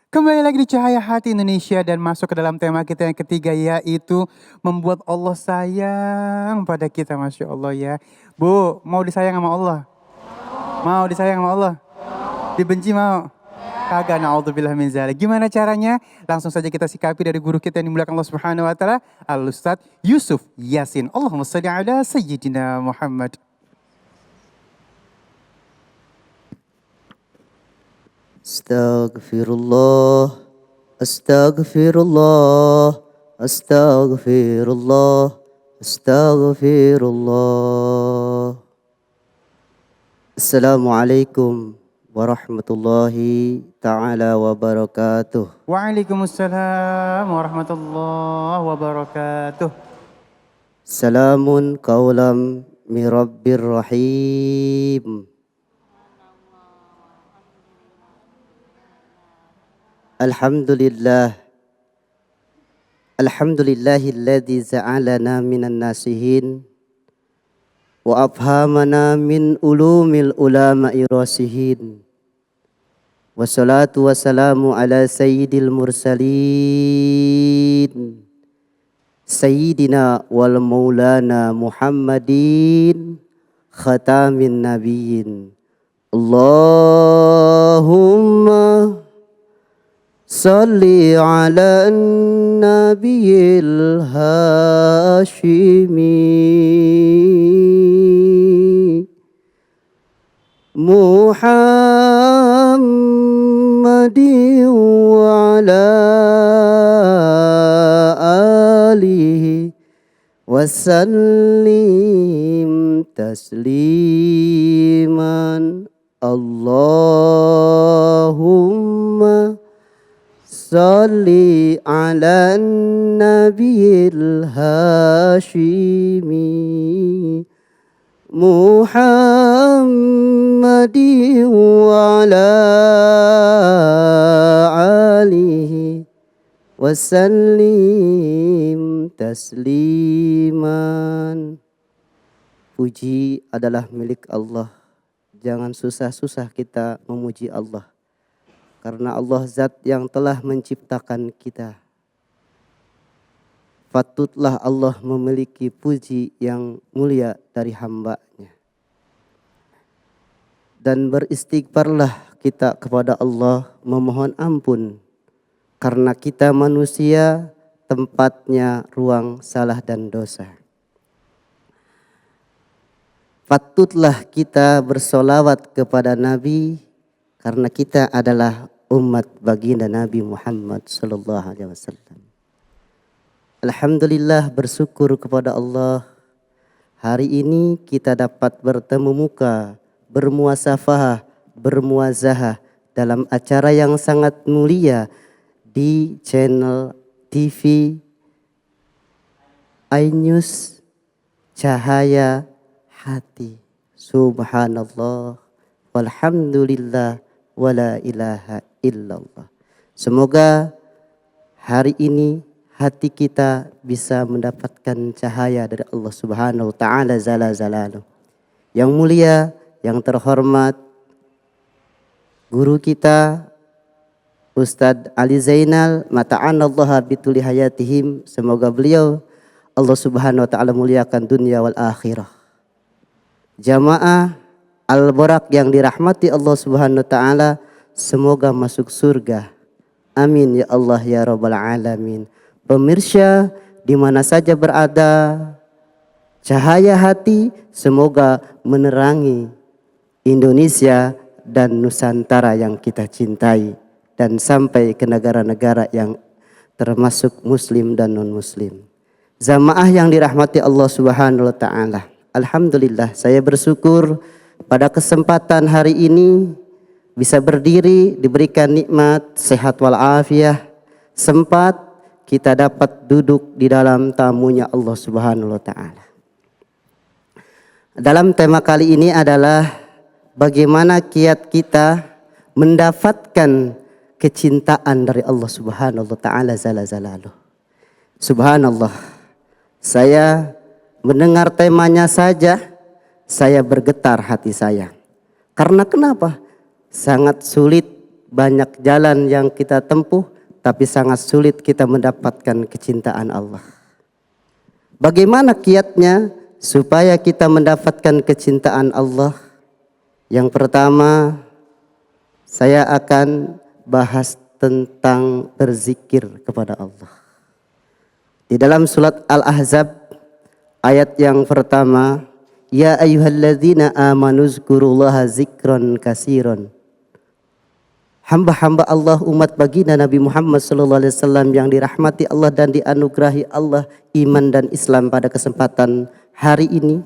Kembali lagi di Cahaya Hati Indonesia dan masuk ke dalam tema kita yang ketiga, yaitu membuat Allah sayang pada kita. Masya Allah ya. Bu, mau disayang sama Allah? Mau disayang sama Allah? Dibenci mau? Kagak, na'udzubillah min zalik. Gimana caranya? Langsung saja kita sikapi dari guru kita yang dimuliakan Allah Subhanahu wa taala, Al-Ustaz Yusuf Yasin. Allahumma shalli ala sayyidina Muhammad. Astaghfirullah, astaghfirullah, astaghfirullah, astaghfirullah. Assalamualaikum warahmatullahi ta'ala wabarakatuh. Waalaikumsalam warahmatullahi wabarakatuh. Salamun qawlam mirabbir rahim. Alhamdulillah. Alhamdulillahilladzi ja'alana minan nasihin wa afhamana min ulumil ulama'i rasihin. Wassalatu wassalamu ala sayyidil mursalin sayyidina wal maulana Muhammadin khatamin nabiyyin. Allahumma salli ala nabiyil hashimi Muhammadin wa ala alihi wasallim tasliman. Allahumma salli ala nabiyil hashimi Muhammadin wa ala alihi wasallim tasliman. Puji adalah milik Allah. Jangan susah-susah kita memuji Allah, karena Allah zat yang telah menciptakan kita. Patutlah Allah memiliki puji yang mulia dari hamba-Nya. Dan beristighfarlah kita kepada Allah, memohon ampun, karena kita manusia tempatnya ruang salah dan dosa. Patutlah kita bersolawat kepada Nabi, karena kita adalah umat baginda Nabi Muhammad sallallahu alaihi wasallam. Alhamdulillah, bersyukur kepada Allah. Hari ini kita dapat bertemu muka, bermuasafahah, bermuazahah dalam acara yang sangat mulia di channel TV iNews Cahaya Hati. Subhanallah, walhamdulillah, wala ilaha illallah. Semoga hari ini hati kita bisa mendapatkan cahaya dari Allah Subhanahu wa taala zala zalaluh. Yang mulia, yang terhormat guru kita Ustadz Ali Zainal, mata'anallaha bituli hayatihim. Semoga beliau Allah Subhanahu wa taala muliakan dunia wal akhirah. Jamaah Al-Barak yang dirahmati Allah Subhanahu wa taala, semoga masuk surga. Amin ya Allah ya rabbal alamin. Pemirsa di mana saja berada, cahaya hati semoga menerangi Indonesia dan Nusantara yang kita cintai, dan sampai ke negara-negara yang termasuk muslim dan non-muslim. Jamaah yang dirahmati Allah Subhanahu wa taala, alhamdulillah saya bersyukur pada kesempatan hari ini bisa berdiri, diberikan nikmat sehat walafiat, sempat kita dapat duduk di dalam tamunya Allah Subhanahu wa taala. Dalam tema kali ini adalah bagaimana kiat kita mendapatkan kecintaan dari Allah Subhanahu wa taala zala zalaluh. Subhanallah, saya mendengar temanya saja saya bergetar hati saya. Karena kenapa? Sangat sulit banyak jalan yang kita tempuh, tapi sangat sulit kita mendapatkan kecintaan Allah. Bagaimana kiatnya supaya kita mendapatkan kecintaan Allah? Yang pertama, saya akan bahas tentang berzikir kepada Allah. Di dalam surat Al-Ahzab ayat yang pertama, ya ayyuhalladzina amanu zkurullaha zikran katsiran. Hamba-hamba Allah, umat baginda Nabi Muhammad SAW yang dirahmati Allah dan dianugerahi Allah iman dan Islam pada kesempatan hari ini.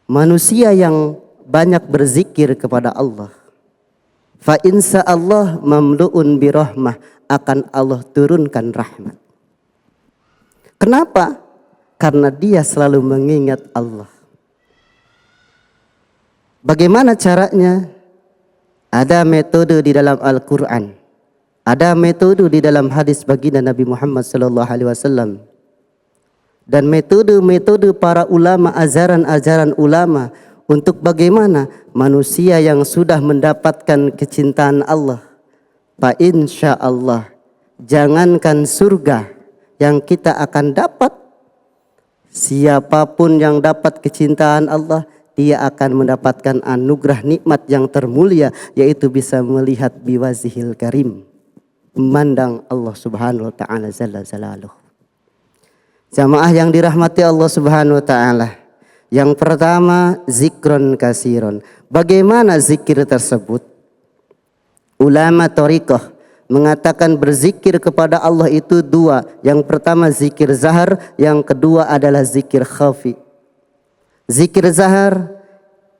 Manusia yang banyak berzikir kepada Allah. Fa insa Allah mamlu'un birahmah, akan Allah turunkan rahmat. Kenapa? Karena dia selalu mengingat Allah. Bagaimana caranya? Ada metode di dalam Al-Quran, ada metode di dalam hadis baginda Nabi Muhammad SAW, dan metode-metode para ulama, ajaran-ajaran ulama untuk bagaimana manusia yang sudah mendapatkan kecintaan Allah, fa insya Allah, jangankan surga yang kita akan dapat, siapapun yang dapat kecintaan Allah, dia akan mendapatkan anugerah nikmat yang termulia, yaitu bisa melihat biwazihil karim, memandang Allah Subhanahu wa taala jalla jalaluhu. Jamaah yang dirahmati Allah Subhanahu wa taala, yang pertama zikron kasiron. Bagaimana zikir tersebut? Ulama thariqah mengatakan berzikir kepada Allah itu dua. Yang pertama zikir zahar, yang kedua adalah zikir khafi. Zikir zahar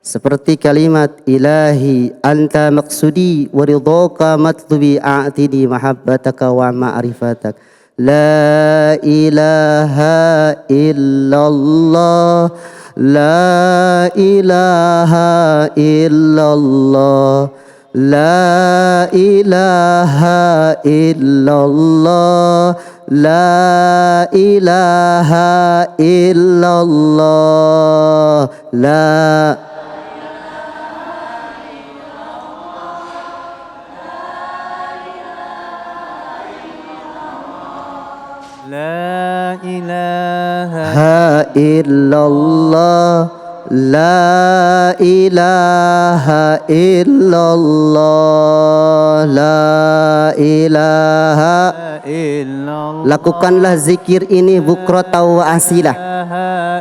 seperti kalimat ilahi anta maqsudi wa ridhaka matlubi a'tini mahabbataka wa ma'rifatak la ilaha illallah la ilaha illallah la ilaha illallah la ilaha illallah la ilaha illallah la ilaha illallah la ilaha illallah. Lakukanlah zikir ini bukrata wa asilah,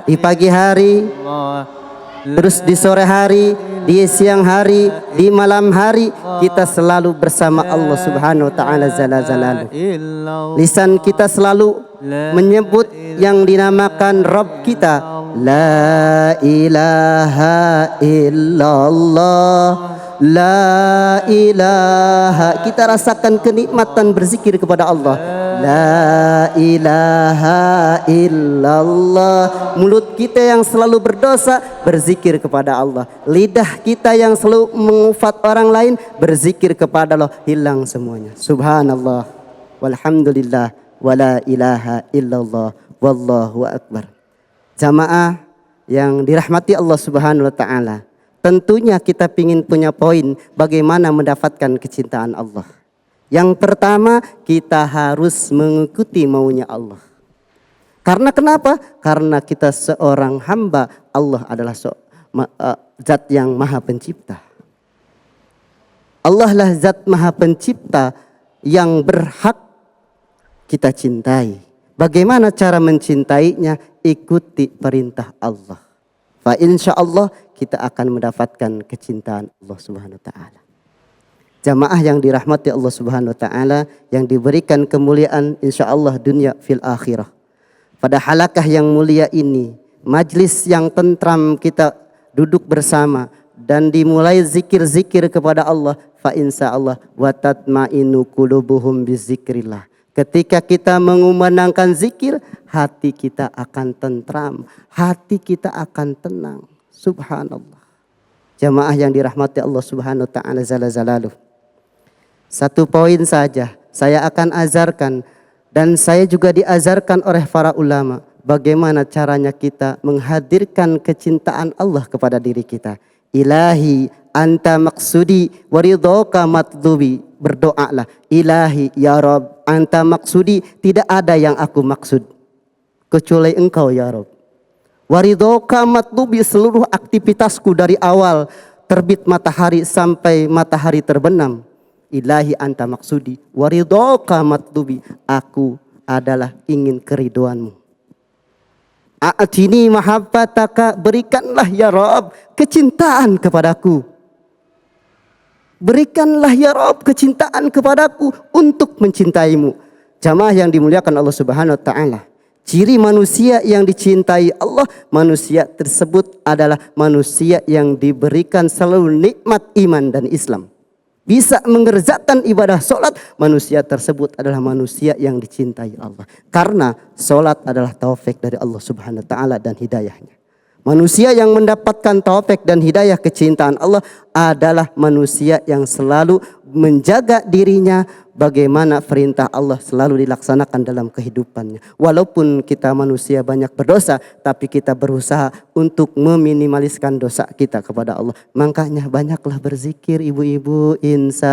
di pagi hari, terus di sore hari, di siang hari, di malam hari, kita selalu bersama Allah Subhanahu wa taala jalla jalaluhu. Lisan kita selalu menyebut yang dinamakan Rabb kita, la ilaha illallah, la ilaha. Kita rasakan kenikmatan berzikir kepada Allah, la ilaha illallah. Mulut kita yang selalu berdosa berzikir kepada Allah, lidah kita yang selalu mengufat orang lain berzikir kepada Allah, hilang semuanya. Subhanallah walhamdulillah wala ilaha illallah wallahu akbar. Jamaah yang dirahmati Allah Subhanahu wa taala, tentunya kita ingin punya poin bagaimana mendapatkan kecintaan Allah. Yang pertama, kita harus mengikuti maunya Allah. Karena kenapa? Karena kita seorang hamba, Allah adalah zat yang maha pencipta. Allah lah zat maha pencipta yang berhak kita cintai. Bagaimana cara mencintainya? Ikuti perintah Allah. Fa insya Allah kita akan mendapatkan kecintaan Allah Subhanahu wa taala. Jamaah yang dirahmati Allah Subhanahu wa taala, yang diberikan kemuliaan insya Allah dunia fil akhirah. Pada halakah yang mulia ini, majlis yang tentram, kita duduk bersama dan dimulai zikir-zikir kepada Allah. Fa insya Allah wa tatma'innu qulubuhum bizikrillah. Ketika kita mengumandangkan zikir, hati kita akan tentram, hati kita akan tenang. Subhanallah. Jamaah yang dirahmati Allah Subhanahu wa taala jalla jalaluhu. Satu poin saja saya akan azarkan, dan saya juga diazarkan oleh para ulama, bagaimana caranya kita menghadirkan kecintaan Allah kepada diri kita. Ilahi anta maksudi waridhoka matlubi. Berdoalah, ilahi ya Rabb, anta maksudi, tidak ada yang aku maksud kecuali engkau ya Rabb. Waridhoka matlubi, seluruh aktivitasku dari awal terbit matahari sampai matahari terbenam. Ilahi anta maksudi waridhoka matlubi, aku adalah ingin keriduanmu. A'tini mahabbataka, berikanlah ya Rabb kecintaan kepadaku. Berikanlah ya Rabb kecintaan kepadaku untuk mencintaimu. Jamaah yang dimuliakan Allah Subhanahu wa taala. Ciri manusia yang dicintai Allah, manusia tersebut adalah manusia yang diberikan selalu nikmat iman dan Islam. Bisa mengerjakan ibadah solat, manusia tersebut adalah manusia yang dicintai Allah. Karena solat adalah taufik dari Allah Subhanahu wa taala dan hidayahnya. Manusia yang mendapatkan taufik dan hidayah kecintaan Allah adalah manusia yang selalu menjaga dirinya bagaimana perintah Allah selalu dilaksanakan dalam kehidupannya. Walaupun kita manusia banyak berdosa, tapi kita berusaha untuk meminimaliskan dosa kita kepada Allah. Makanya banyaklah berzikir ibu-ibu, insya.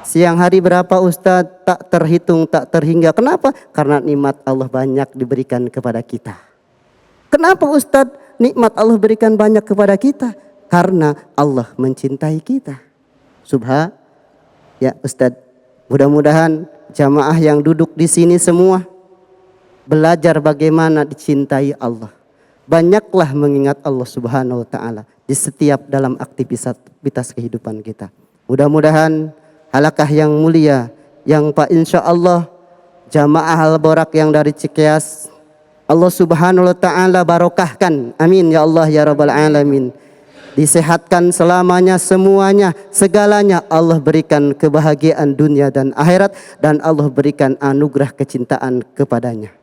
Siang hari berapa Ustadz? Tak terhitung, tak terhingga. Kenapa? Karena nikmat Allah banyak diberikan kepada kita. Kenapa Ustadz nikmat Allah berikan banyak kepada kita? Karena Allah mencintai kita. Ya Ustadz, mudah-mudahan jamaah yang duduk di sini semua belajar bagaimana dicintai Allah. Banyaklah mengingat Allah Subhanahu wa taala di setiap dalam aktivitas kehidupan kita. Mudah-mudahan halakah yang mulia, yang Pak insya Allah jamaah Al-Borak yang dari Cikeas, Allah Subhanahu wa ta'ala barokahkan, amin ya Allah ya Rabbal Alamin. Disehatkan selamanya, semuanya, segalanya, Allah berikan kebahagiaan dunia dan akhirat, dan Allah berikan anugerah kecintaan kepadanya.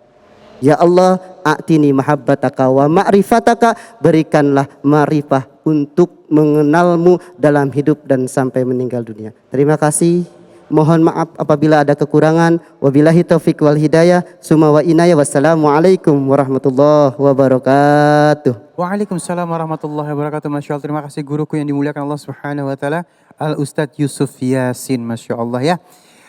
Ya Allah, a'tini mahabbataka wa ma'rifataka, berikanlah ma'rifah untuk mengenalmu dalam hidup dan sampai meninggal dunia. Terima kasih. Mohon maaf apabila ada kekurangan. Wabillahi taufiq wal hidayah. Summa wa inaya. Wassalamualaikum warahmatullahi wabarakatuh. Waalaikumsalam warahmatullahi wabarakatuh. Masya Allah, terima kasih guruku yang dimuliakan Allah Subhanahu wa taala, Al Ustadz Yusuf Yasin. Masya Allah ya.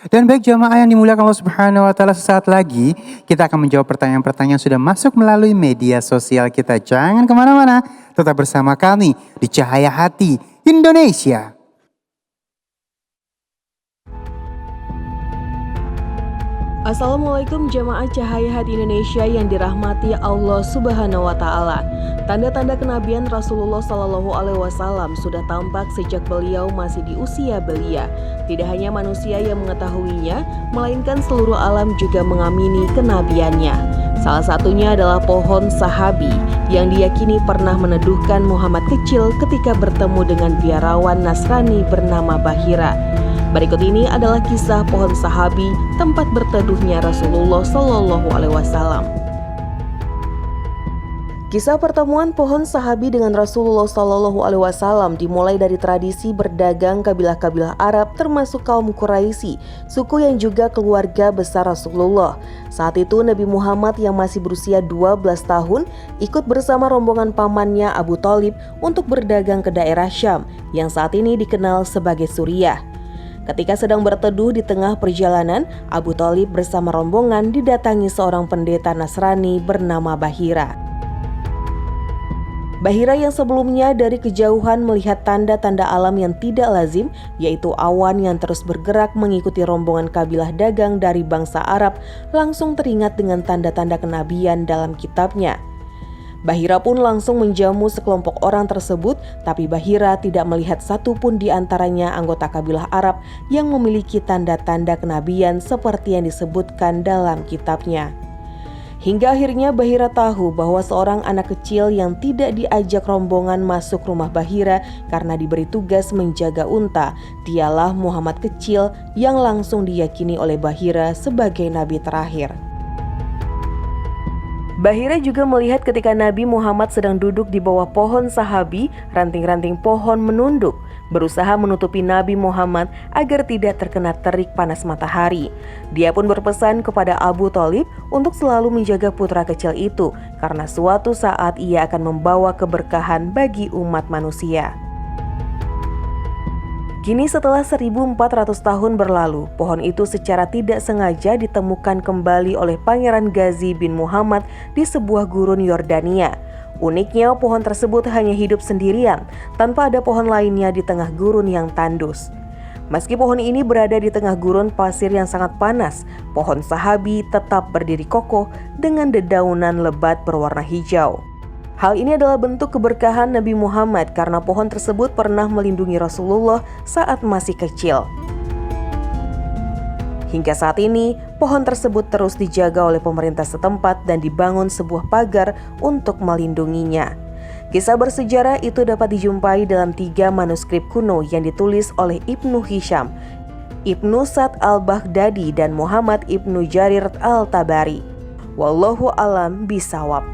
Dan baik jamaah yang dimuliakan Allah Subhanahu wa taala, sesaat lagi kita akan menjawab pertanyaan-pertanyaan yang sudah masuk melalui media sosial kita. Jangan kemana-mana, tetap bersama kami di Cahaya Hati Indonesia. Assalamualaikum jamaah Cahaya Hati Indonesia yang dirahmati Allah Subhanahu wa taala. Tanda-tanda kenabian Rasulullah Shallallahu alaihi wasallam sudah tampak sejak beliau masih di usia belia. Tidak hanya manusia yang mengetahuinya, melainkan seluruh alam juga mengamini kenabiannya. Salah satunya adalah pohon sahabi yang diyakini pernah meneduhkan Muhammad kecil ketika bertemu dengan biarawan Nasrani bernama Bahira. Berikut ini adalah kisah pohon sahabi, tempat berteduhnya Rasulullah Shallallahu alaihi wasallam. Kisah pertemuan pohon sahabi dengan Rasulullah Shallallahu alaihi wasallam dimulai dari tradisi berdagang kabilah-kabilah Arab termasuk kaum Quraisy, suku yang juga keluarga besar Rasulullah. Saat itu Nabi Muhammad yang masih berusia 12 tahun ikut bersama rombongan pamannya Abu Thalib untuk berdagang ke daerah Syam yang saat ini dikenal sebagai Suriah. Ketika sedang berteduh di tengah perjalanan, Abu Thalib bersama rombongan didatangi seorang pendeta Nasrani bernama Bahira. Bahira yang sebelumnya dari kejauhan melihat tanda-tanda alam yang tidak lazim, yaitu awan yang terus bergerak mengikuti rombongan kabilah dagang dari bangsa Arab, langsung teringat dengan tanda-tanda kenabian dalam kitabnya. Bahira pun langsung menjamu sekelompok orang tersebut, tapi Bahira tidak melihat satupun di antaranya anggota kabilah Arab yang memiliki tanda-tanda kenabian seperti yang disebutkan dalam kitabnya. Hingga akhirnya Bahira tahu bahwa seorang anak kecil yang tidak diajak rombongan masuk rumah Bahira karena diberi tugas menjaga unta, dialah Muhammad kecil yang langsung diyakini oleh Bahira sebagai nabi terakhir. Bahira juga melihat ketika Nabi Muhammad sedang duduk di bawah pohon sahabi, ranting-ranting pohon menunduk, berusaha menutupi Nabi Muhammad agar tidak terkena terik panas matahari. Dia pun berpesan kepada Abu Thalib untuk selalu menjaga putra kecil itu, karena suatu saat ia akan membawa keberkahan bagi umat manusia. Kini setelah 1400 tahun berlalu, pohon itu secara tidak sengaja ditemukan kembali oleh Pangeran Ghazi bin Muhammad di sebuah gurun Yordania. Uniknya, pohon tersebut hanya hidup sendirian, tanpa ada pohon lainnya di tengah gurun yang tandus. Meski pohon ini berada di tengah gurun pasir yang sangat panas, pohon sahabi tetap berdiri kokoh dengan dedaunan lebat berwarna hijau. Hal ini adalah bentuk keberkahan Nabi Muhammad karena pohon tersebut pernah melindungi Rasulullah saat masih kecil. Hingga saat ini, pohon tersebut terus dijaga oleh pemerintah setempat dan dibangun sebuah pagar untuk melindunginya. Kisah bersejarah itu dapat dijumpai dalam 3 manuskrip kuno yang ditulis oleh Ibnu Hisham, Ibnu Sa'd al-Baghdadi, dan Muhammad Ibnu Jarir al-Tabari. Wallahu alam bisawab.